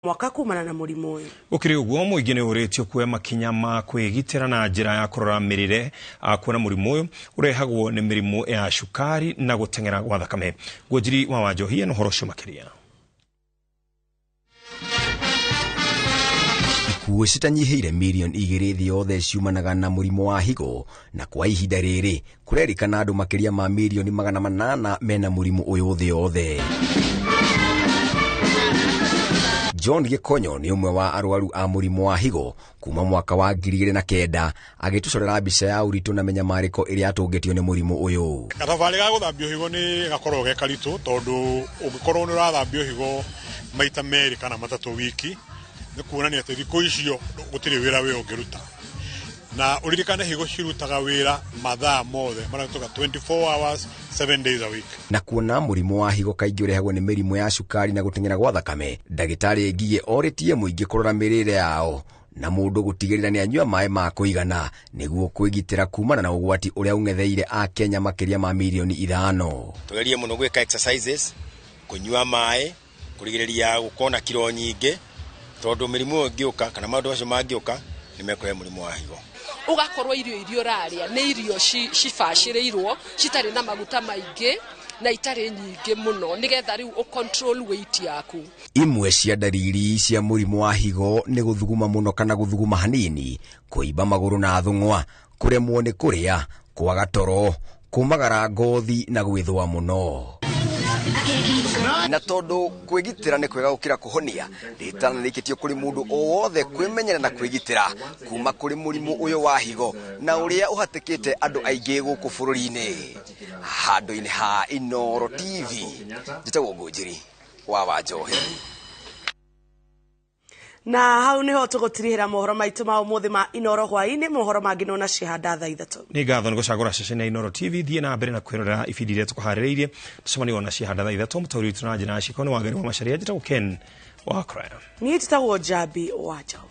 mwaka kumana na murimu uyu. Ukiri uguo muingi ni uritio kuoya makinya ma kwigitira na njira ya kurora mirire kuona murimu uyu urehagwo ni mirimu ya shukari na gutengera gwa thakame. Gwojiri wa Wanjohi no horo makiria. Ikuũ citanyiheire milioni 2 thĩ yothe ciumanaga na mũrimũ wa higo, na kwa ihinda rĩrĩ kurerikana andũ makiria ma milioni 800 mena mũrimũ ũyũ thĩ yothe. John Gikonyo ni umwe wa arwaru a mũrimũ wa higo kuma mwaka wa 2009 agitucorera mbica ya uritu na menyamariko iria atungitio ni mũrimũ ũyũ. Gathabari ga guthambio higo ni gakorwo ge karitu tondu ungikorwo ni urathambio higo maita meri kana matatu wiki ni kuonania ati thikũ icio gutiri wira we ungiruta na uririkane higo cirutaga wira mathaa mothe maratuka 24 hours 7 days a week. Na kuona mũrimũ wa higo kaingĩ urehagwo ni mĩrimũ ya cukari na gutengera gwa thakame, ndagĩtarĩ Ngigĩ oritie mũingĩ kurora mĩrĩre yao na mũndũ gutigĩrĩra ni anyua maĩ ma kũigana nĩguo kwĩgitĩra kumana na ũgwati ũrĩa ũng'etheire a Kenya makiria ma milioni 5. Tugerie mũno gwĩka exercises, kunyua maĩ, kurigĩrĩria gũkona kilo nyingĩ tondu mĩrimũ ĩngĩũka kana maũndũ acio mangĩũka nimekũhe mũrimũ wa higo. Ugakorwo irio raria ni irio cibacĩrĩirwo citarĩ na maguta maingĩ na itarĩ nyingĩ mũno nigetha riu control weight yaku. Imwe cia ndariri cia mũrimũ wa higo ni guthuguma mũno kana guthuguma hanini, kuimba magũrũ na thung'wa, kuremwo ni kuria, kwaga toro, kumagara ngothi na gwĩthũa mũno. Na tondu kwigitira ni kwega gukira kuhonia, ritanarikitio kuri mundu o wothe kwimenyera na kwigitira kuma kuri murimu uyu wa higo na uria uhatikite andu aingi guku bururi-ini. Handu-ini ha Inoro TV, njitagwo Gwojiri wa Wanjohi. Na hau niho tugutirihira mohoro maitu ma umuthi ma Inoro hwaini, mohoro mangi no na cihanda thaa 3. Ni ngatho ni gucagura ceceni ya Inoro TV thie na mbere na kwirorera ibindi iria tukuhaririirie. Tucemani na cihanda thaa 3 mutori tuna njira cikono wagari wa macharia njitagwo Ken wa Kraya. Ni njitagwo Jabi Wanjau.